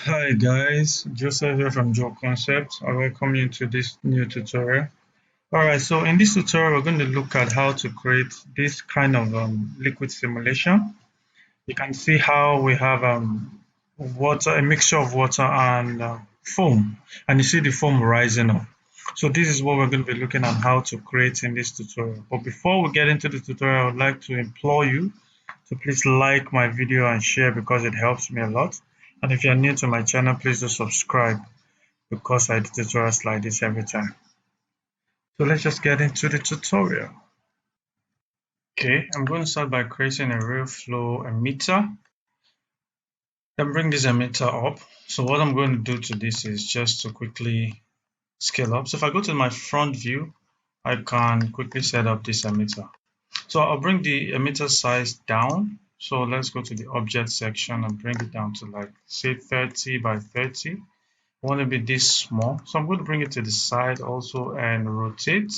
Hi guys, Joseph here from Joe Concepts. I welcome you to this new tutorial. Alright, so in this tutorial we're going to look at how to create this kind of liquid simulation. You can see how we have water, a mixture of water and foam, and you see the foam rising up. So this is what we're going to be looking at how to create in this tutorial. But before we get into the tutorial, I would like to implore you to please like my video and share because it helps me a lot. And if you're new to my channel, please do subscribe because I do tutorials like this every time. So let's just get into the tutorial. Okay, I'm going to start by creating a Realflow emitter. Then bring this emitter up. So what I'm going to do to this is just to quickly scale up. So if I go to my front view, I can quickly set up this emitter. So I'll bring the emitter size down. So let's go to the object section and bring it down to like say 30 by 30. I want to be this small. So I'm going to bring it to the side also and rotate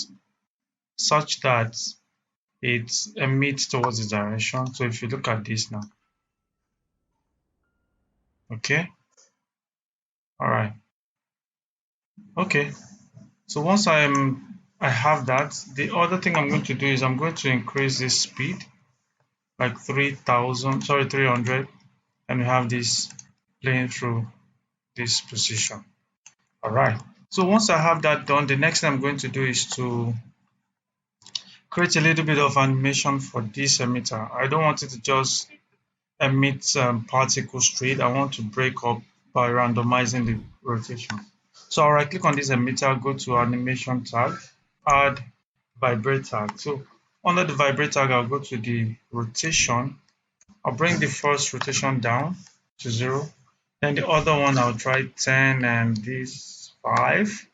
such that it emits towards the direction. So if you look at this now, okay, all right, okay. So once I have that, the other thing I'm going to do is I'm going to increase this speed like 300, and we have this playing through this position. All right. So once I have that done, the next thing I'm going to do is to create a little bit of animation for this emitter. I don't want it to just emit particles straight. I want to break up by randomizing the rotation. So I'll right click on this emitter, go to animation tag, add vibrate tag. So under the vibrate tag, I'll go to the rotation. I'll bring the first rotation down to 0. Then the other one I'll try 10 and this 5,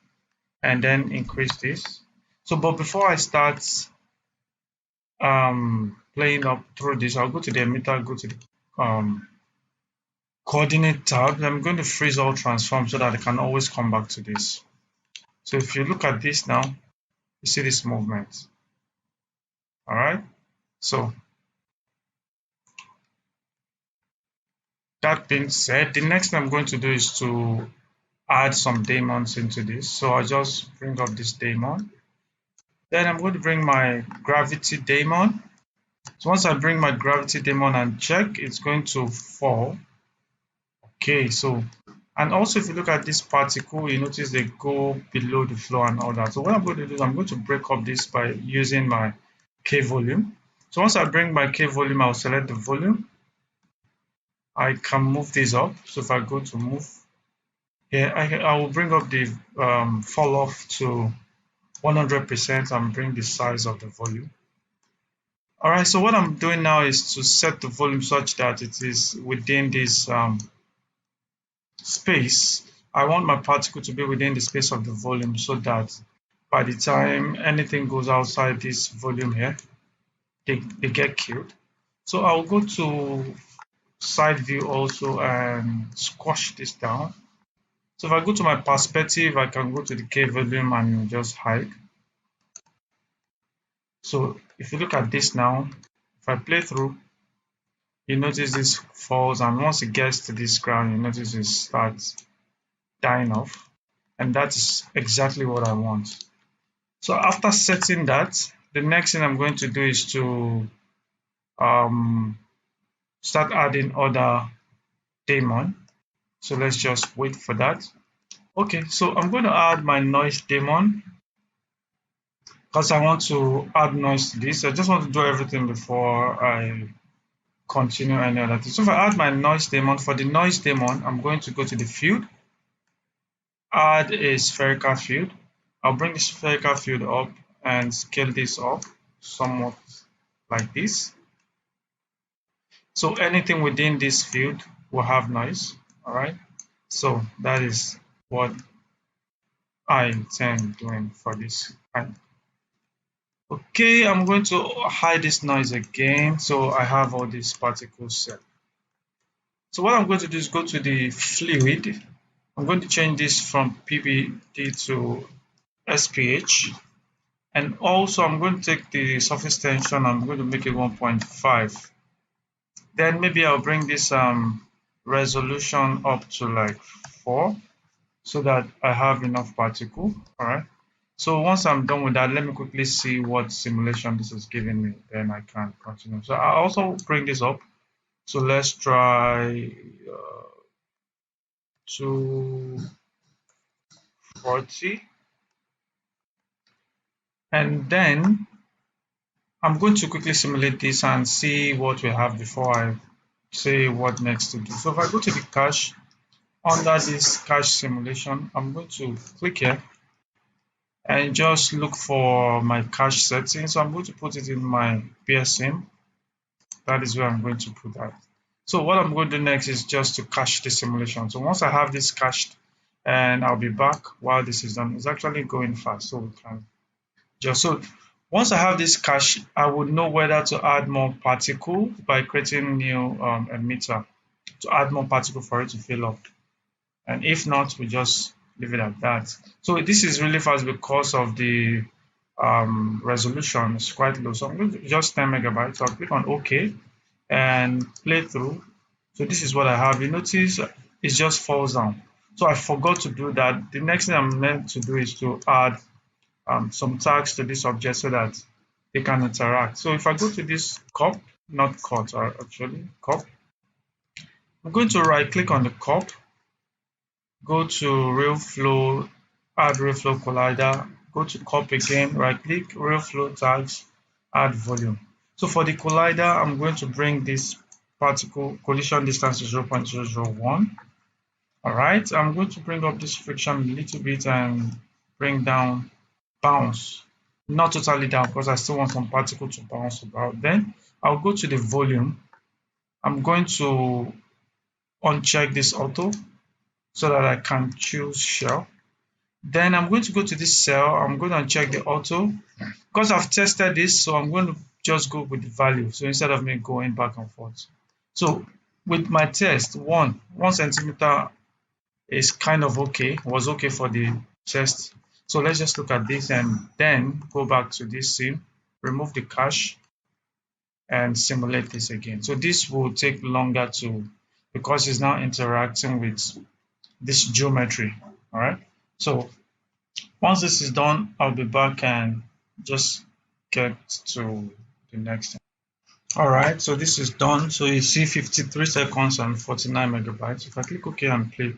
and then increase this. So but before I start playing up through this, I'll go to the emitter, go to the coordinate tab. I'm going to freeze all transform so that I can always come back to this. So if you look at this now, you see this movement. All right. So that being said, the next thing I'm going to do is to add some daemons into this. So I just bring up this daemon. Then I'm going to bring my gravity daemon. So once I bring my gravity daemon and check, it's going to fall. Okay, so and also if you look at this particle, you notice they go below the floor and all that. So what I'm going to do is I'm going to break up this by using my K volume. So once I bring my K volume, I'll select the volume. I can move this up. So if I go to move here, I will bring up the fall off to 100% and bring the size of the volume. All right, so what I'm doing now is to set the volume such that it is within this space. I want my particle to be within the space of the volume so that by the time anything goes outside this volume here, they get killed. So I'll go to side view also and squash this down. So if I go to my perspective, I can go to the K volume and just hide. So if you look at this now, if I play through, you notice this falls, and once it gets to this ground, you notice it starts dying off, and that is exactly what I want. So after setting that, the next thing I'm going to do is to start adding other daemon. So let's just wait for that. Okay, so I'm going to add my noise daemon because I want to add noise to this. I just want to do everything before I continue any other thing. So if I add my noise daemon, for the noise daemon, I'm going to go to the field, add a spherical field. I'll bring the spherical field up and scale this up somewhat like this. So anything within this field will have noise. All right. So that is what I intend doing for this. Okay, I'm going to hide this noise again. So I have all these particles set. So what I'm going to do is go to the fluid. I'm going to change this from PBD to SPH. And also I'm going to take the surface tension, I'm going to make it 1.5. Then maybe I'll bring this resolution up to like 4 so that I have enough particle. All right. So once I'm done with that, let me quickly see what simulation this is giving me. Then I can continue. So I'll also bring this up. So let's try 240. And then I'm going to quickly simulate this and see what we have before I say what next to do. So if I go to the cache, under this cache simulation, I'm going to click here and just look for my cache settings. So I'm going to put it in my PSM. That is where I'm going to put that. So what I'm going to do next is just to cache the simulation. So once I have this cached, and I'll be back while this is done. It's actually going fast, so we can just so once I have this cache, I would know whether to add more particle by creating new emitter to add more particle for it to fill up. And if not, we just leave it at that. So this is really fast because of the resolution is quite low. So I'm going to just 10 megabytes. So I'll click on OK and play through. So this is what I have. You notice it just falls down. So I forgot to do that. The next thing I'm meant to do is to add some tags to this object so that they can interact. So if I go to this cup, not cut, actually cup, I'm going to right click on the cup, go to Realflow, add Realflow collider, go to cup again, right click, Realflow tags, add volume. So for the collider, I'm going to bring this particle collision distance to 0.001. All right, I'm going to bring up this friction a little bit and bring down bounce. Not totally down because I still want some particle to bounce about. Then I'll go to the volume. I'm going to uncheck this auto so that I can choose shell. Then I'm going to go to this cell. I'm going to uncheck the auto because I've tested this, so I'm going to just go with the value. So instead of me going back and forth. So with my test, 1 centimeter is kind of okay, was okay for the test. So let's just look at this and then go back to this sim, remove the cache and simulate this again. So this will take longer to, because it's now interacting with this geometry. All right. So once this is done, I'll be back and just get to the next thing. All right, so this is done. So you see 53 seconds and 49 megabytes. If I click OK and play,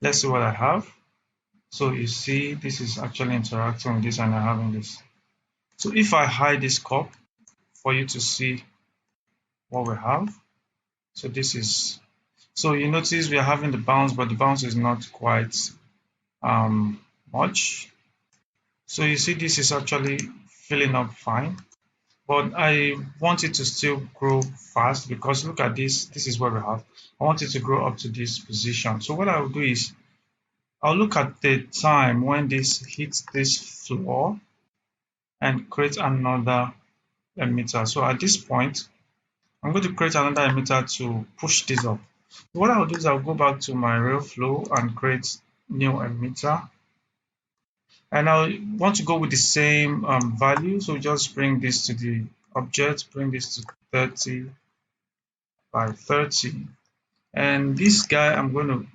let's see what I have. So you see this is actually interacting with this and I'm having this. So if I hide this cup for you to see what we have. So this is, so you notice we are having the bounce, but the bounce is not quite much. So you see this is actually filling up fine, but I want it to still grow fast because look at this, this is what we have. I want it to grow up to this position. So what I will do is I'll look at the time when this hits this floor and create another emitter. So at this point, I'm going to create another emitter to push this up. So what I'll do is I'll go back to my Realflow and create new emitter. And I want to go with the same value. So just bring this to the object, bring this to 30 by 30. And this guy, I'm going to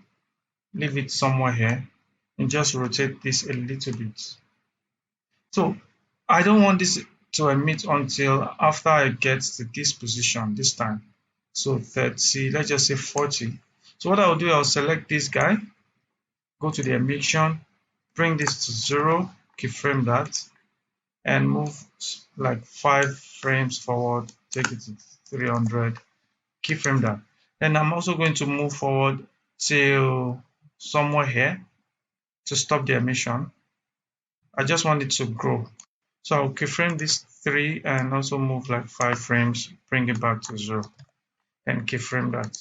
leave it somewhere here and just rotate this a little bit. So I don't want this to emit until after I get to this position this time. So 30, let's just say 40. So what I'll do, I'll select this guy, go to the emission, bring this to 0, keyframe that, and move like 5 frames forward, take it to 300, keyframe that. Then I'm also going to move forward till somewhere here to stop the emission. I just want it to grow. So I'll keyframe this 3 and also move like 5 frames, bring it back to 0, and keyframe that.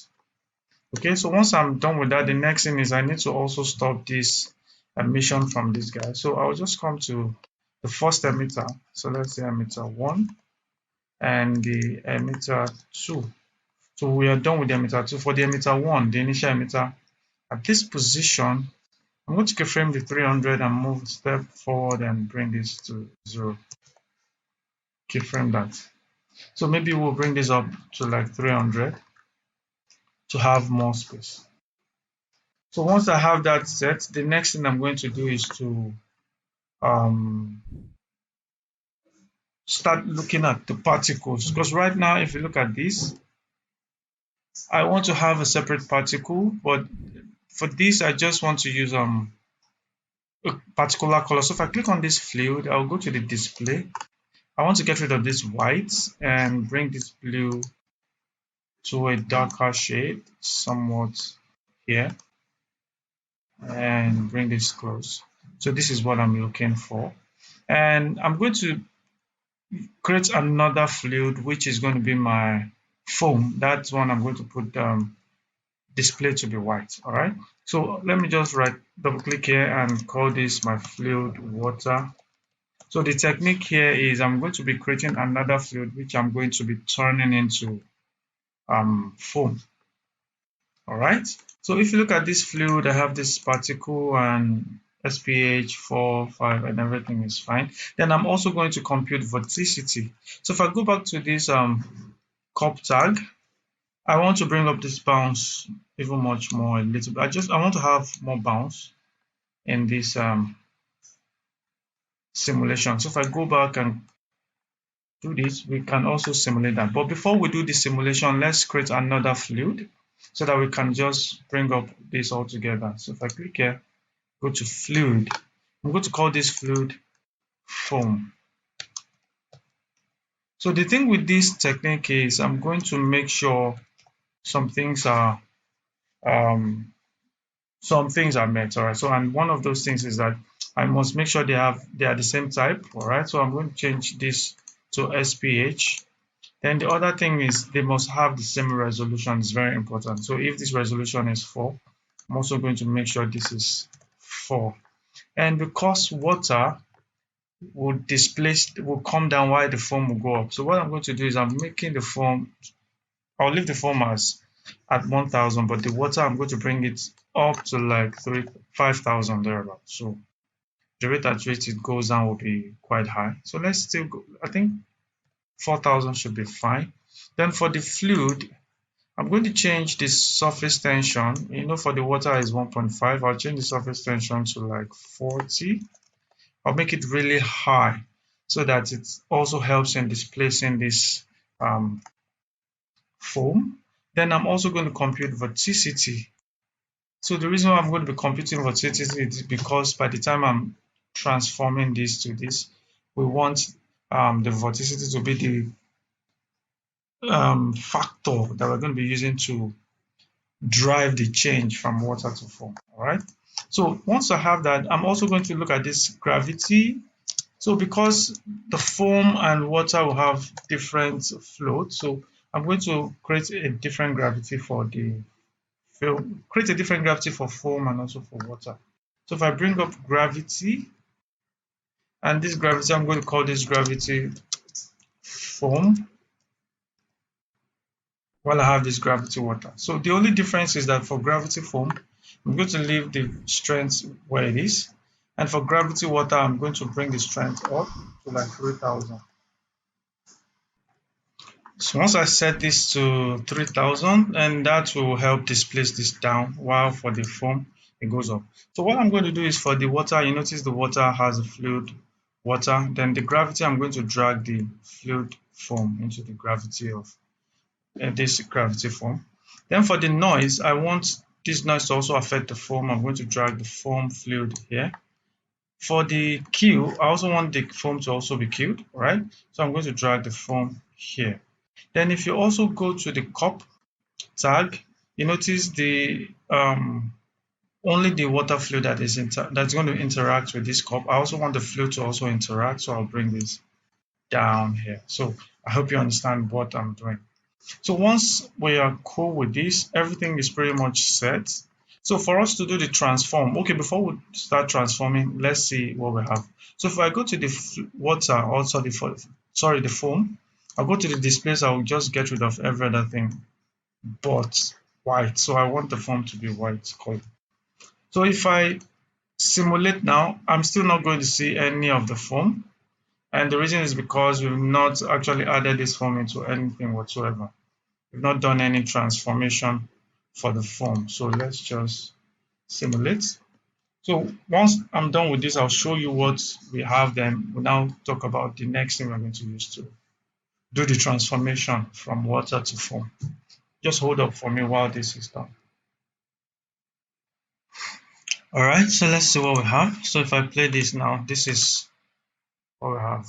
Okay, so once I'm done with that, the next thing is I need to also stop this emission from this guy. So I'll just come to the first emitter. So let's say emitter 1 and the emitter 2. So we are done with the emitter 2. For the emitter 1, the initial emitter, at this position, I'm going to keyframe the 300 and move a step forward and bring this to 0. Keyframe that. So maybe we'll bring this up to like 300. to have more space. So once I have that set, the next thing I'm going to do is to um, start looking at the particles, because right now if you look at this, I want to have a separate particle, but for this I just want to use a particular color. So if I click on this fluid, I'll go to the display. I want to get rid of this white and bring this blue to a darker shade somewhat here, and bring this close. So this is what I'm looking for, and I'm going to create another fluid which is going to be my foam. That's one I'm going to put display to be white. All right, so let me just double click here and call this my fluid water. So the technique here is I'm going to be creating another fluid which I'm going to be turning into foam. All right, so if you look at this fluid, I have this particle and SPH 4, 5, and everything is fine. Then I'm also going to compute vorticity. So if I go back to this cup tag, I want to bring up this bounce even much more a little bit. I want to have more bounce in this simulation. So if I go back and do this, we can also simulate that. But before we do the simulation, let's create another fluid so that we can just bring up this all together. So if I click here, go to fluid, I'm going to call this fluid foam. So the thing with this technique is I'm going to make sure some things are met. All right, so and one of those things is that I must make sure they are the same type. All right, so I'm going to change this to SPH. Then the other thing is they must have the same resolution. It's very important. So if this resolution is 4, I'm also going to make sure this is 4. And because water will come down while the foam will go up. So what I'm going to do is I'll leave the foam as at 1000, but the water I'm going to bring it up to like 5,000 thereabout. So the rate at which it goes down will be quite high. So let's still go, I think 4,000 should be fine. Then for the fluid, I'm going to change the surface tension. For the water is 1.5. I'll change the surface tension to like 40. I'll make it really high so that it also helps in displacing this foam. Then I'm also going to compute vorticity. So the reason why I'm going to be computing vorticity is because by the time I'm transforming this to this, we want the vorticity to be the factor that we're going to be using to drive the change from water to foam. All right, so once I have that, I'm also going to look at this gravity. So because the foam and water will have different floats, so I'm going to create a different gravity for foam and also for water. So if I bring up gravity, and this gravity, I'm going to call this gravity foam, while I have this gravity water. So the only difference is that for gravity foam, I'm going to leave the strength where it is. And for gravity water, I'm going to bring the strength up to like 3000. So once I set this to 3000, and that will help displace this down, while for the foam, it goes up. So what I'm going to do is for the water, you notice the water has a fluid water. Then the gravity, I'm going to drag the fluid foam into the gravity of this gravity foam. Then for the noise, I want this noise to also affect the foam. I'm going to drag the foam fluid here. For the queue, I also want the foam to also be queued, right? So I'm going to drag the foam here. Then if you also go to the cup tag, you notice the only the water fluid that's going to interact with this cup. I also want the fluid to also interact, so I'll bring this down here. So I hope you understand what I'm doing. So once we are cool with this, everything is pretty much set. So for us to do the transform, okay, before we start transforming, let's see what we have. So if I go to the water, also the foam, I'll go to the displace, I'll just get rid of every other thing but white. So I want the foam to be white color. So if I simulate now, I'm still not going to see any of the foam. And the reason is because we've not actually added this foam into anything whatsoever. We've not done any transformation for the foam. So let's just simulate. So once I'm done with this, I'll show you what we have. Then we'll now talk about the next thing we're going to use to do the transformation from water to foam. Just hold up for me while this is done. All right, so let's see what we have. So if I play this now, this is what we have.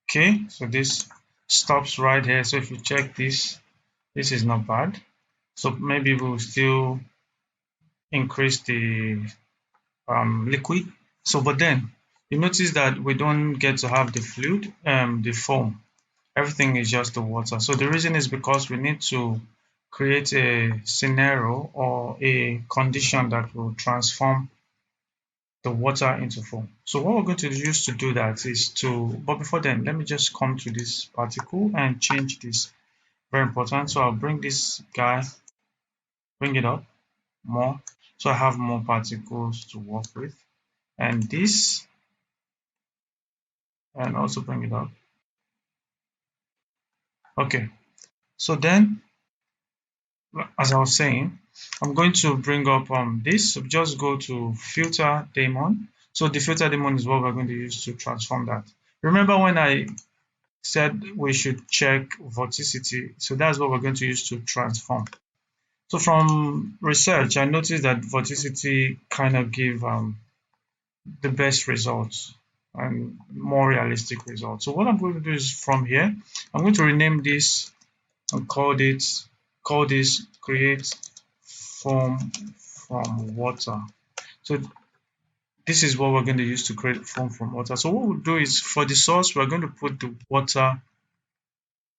Okay, so this stops right here. So if you check this, this is not bad. So maybe we'll still increase the liquid. So, but then you notice that we don't get to have the fluid, the foam. Everything is just the water. So the reason is because we need to create a scenario or a condition that will transform the water into foam. So what we're going to use to do that is but before then, let me just come to this particle and change this. Very important. So I'll bring this guy, bring it up more. So I have more particles to work with. And this, and also bring it up. Okay. So then, as I was saying, I'm going to bring up this. So just go to filter daemon. So the filter daemon is what we're going to use to transform that. Remember when I said we should check vorticity? So that's what we're going to use to transform. So from research, I noticed that vorticity kind of give the best results and more realistic results. So what I'm going to do is from here, I'm going to rename this and call this create foam from water. So this is what we're going to use to create foam from water. So what we'll do is for the source, we're going to put the water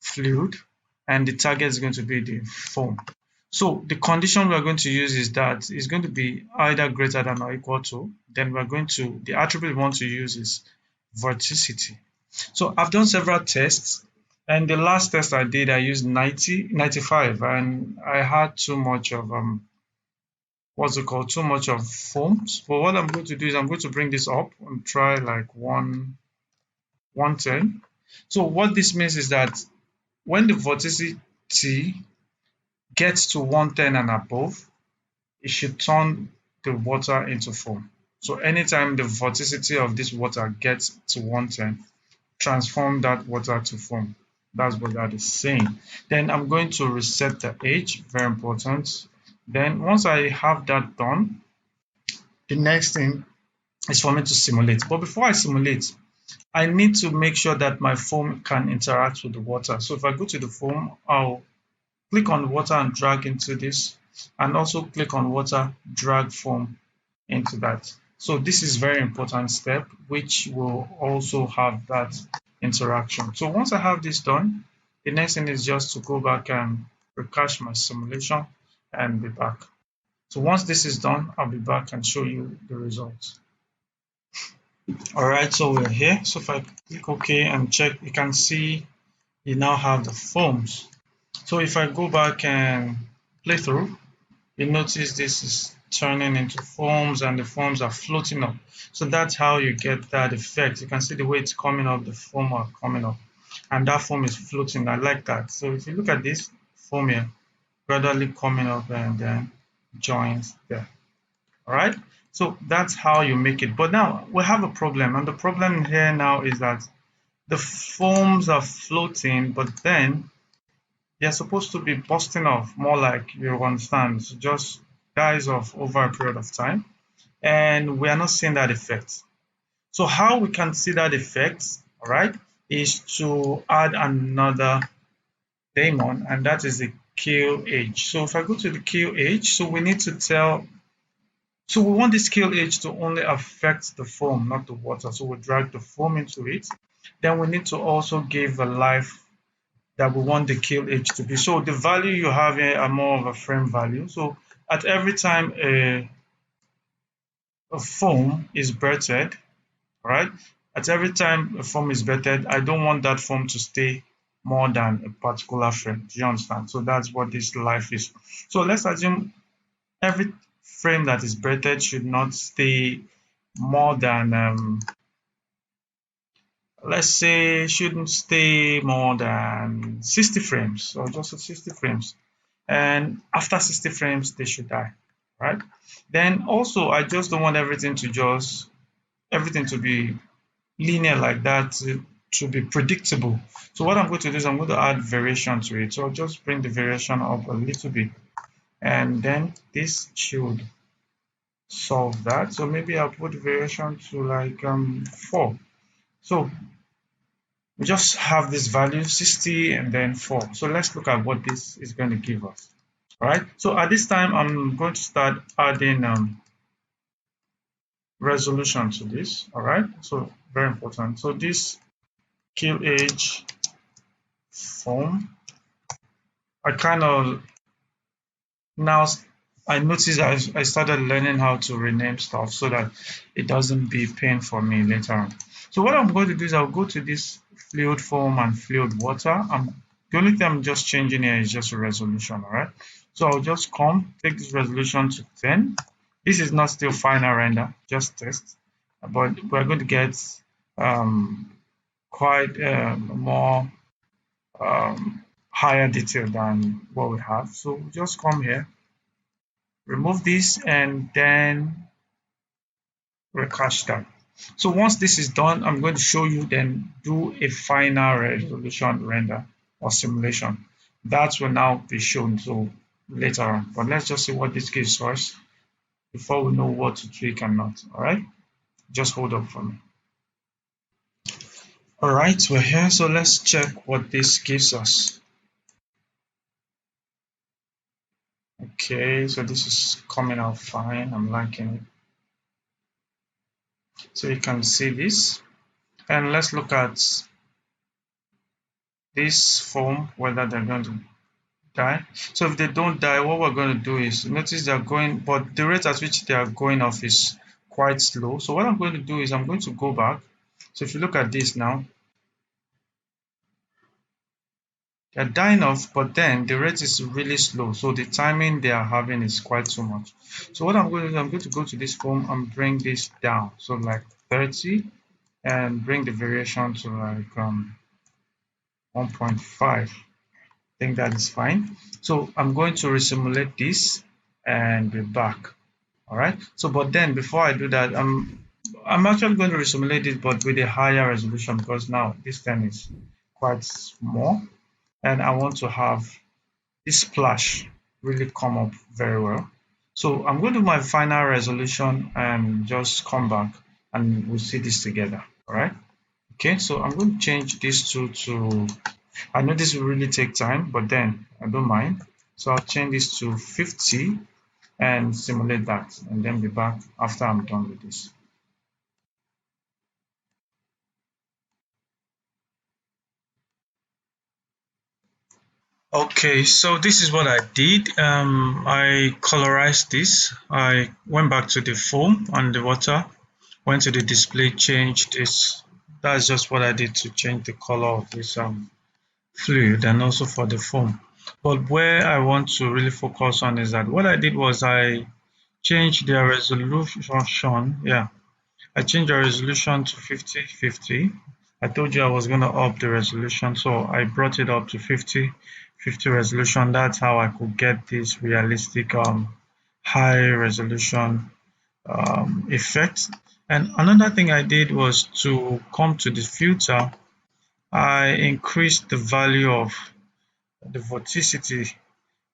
fluid and the target is going to be the foam. So the condition we're going to use is that it's going to be either greater than or equal to, then we're going to, the attribute we want to use is vorticity. So I've done several tests, and the last test I did, I used 95, and I had too much of too much of foams. But what I'm going to do is I'm going to bring this up and try like 110. So what this means is that when the vorticity gets to 110 and above, it should turn the water into foam. So anytime the vorticity of this water gets to 110, transform that water to foam. That's what that is saying. Then I'm going to reset the age, very important. Then once I have that done, the next thing is for me to simulate. But before I simulate, I need to make sure that my foam can interact with the water. So if I go to the foam, I'll click on water and drag into this, and also click on water, drag foam into that. So this is very important step, which will also have that interaction. So once I have this done, the next thing is just to go back and recache my simulation and be back. So once this is done, I'll be back and show you the results. All right, so we're here. So if I click OK and check, you can see you now have the foams. So if I go back and play through, you notice this is turning into foams and the foams are floating up. So that's how you get that effect. You can see the way it's coming up, the foam are coming up, and that foam is floating. I like that. So if you look at this foam here, gradually coming up and then joins there. All right. So that's how you make it. But now we have a problem, and the problem here now is that the foams are floating, but then they're supposed to be busting off, more like you understand, so just dies off over a period of time, and we are not seeing that effect. So how we can see that effect, all right, is to add another daemon, and that is the kill age. So if I go to the kill age, so we need to so we want this kill age to only affect the foam, not the water. So we drag the foam into it. Then we need to also give a life that we want the kill age to be. So the value you have here are more of a frame value. So at every time a foam is birthed, right? At every time a foam is birthed, I don't want that foam to stay more than a particular frame. Do you understand? So that's what this life is. So let's assume every frame that is birthed should not stay more than let's say shouldn't stay more than 60 frames, or just 60 frames. And after 60 frames, they should die, right? Then also, I just don't want everything to be linear like that, to be predictable. So what I'm going to do is I'm going to add variation to it. So I'll just bring the variation up a little bit, and then this should solve that. So maybe I'll put variation to like 4. So we just have this value 60 and then 4. So let's look at what this is going to give us. All right. So at this time, I'm going to start adding resolution to this. All right. So very important. So this kill age form, I kind of now I noticed I started learning how to rename stuff so that it doesn't be pain for me later on. So what I'm going to do is I'll go to this fluid foam and fluid water. The only thing I'm just changing here is just a resolution, all right? So I'll just take this resolution to 10. This is not still final render, just test, but we're going to get quite more higher detail than what we have. So just come here, remove this, and then recache that. So once this is done, I'm going to show you then do a final resolution render or simulation. That will now be shown so later on. But let's just see what this gives us before we know what to tweak and not. All right, just hold up for me. All right, we're here. So let's check what this gives us. Okay, so this is coming out fine. I'm liking it. So you can see this. And let's look at this foam, whether they're going to die. So if they don't die, what we're going to do is notice they're going, but the rate at which they are going off is quite slow. So what I'm going to do is I'm going to go back. So if you look at this now, they're dying off, but then the rate is really slow. So the timing they are having is quite too much. So what I'm going to do, I'm going to go to this foam and bring this down. So like 30, and bring the variation to like 1.5. I think that is fine. So I'm going to resimulate this and be back. All right. So, but then before I do that, I'm actually going to resimulate it, but with a higher resolution, because now this thing is quite small, and I want to have this splash really come up very well. So I'm going to do my final resolution and just come back, and we'll see this together. All right. Okay. So I'm going to change this to. I know this will really take time, but then I don't mind. So I'll change this to 50 and simulate that, and then be back after I'm done with this. Okay, so this is what I did. I colorized this. I went back to the foam and the water, went to the display, changed this. That's just what I did to change the color of this fluid, and also for the foam. But where I want to really focus on is that what I did was I changed the resolution. Yeah, I changed the resolution to 50/50. I told you I was going to up the resolution, so I brought it up to 50/50 resolution. That's how I could get this realistic high resolution effect. And another thing I did was to come to the filter. I increased the value of the vorticity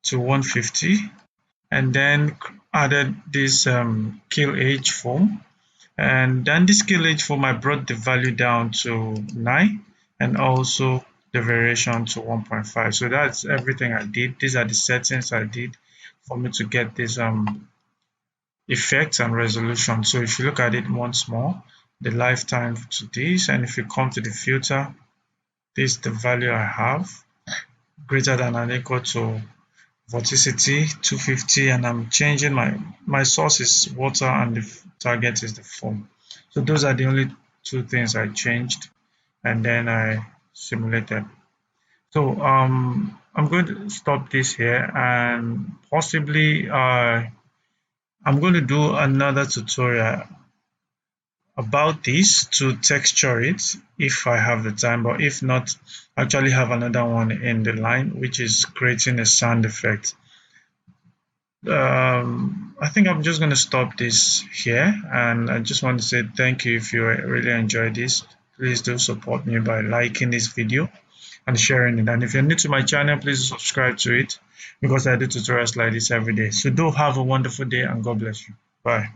to 150, and then added this kill age foam. And then this kill age foam, I brought the value down to 9, and also the variation to 1.5. So that's everything I did. These are the settings I did for me to get this effect and resolution. So if you look at it once more, the lifetime to this, and if you come to the filter, this is the value I have, greater than or equal to vorticity 250, and I'm changing my source is water and the target is the foam. So those are the only two things I changed, and then I simulated. So I'm going to stop this here, and possibly I'm going to do another tutorial about this to texture it if I have the time, but if not, I actually have another one in the line which is creating a sound effect. I think I'm just going to stop this here, and I just want to say thank you. If you really enjoyed this, please do support me by liking this video and sharing it. And if you're new to my channel, please subscribe to it because I do tutorials like this every day. So do have a wonderful day and God bless you. Bye.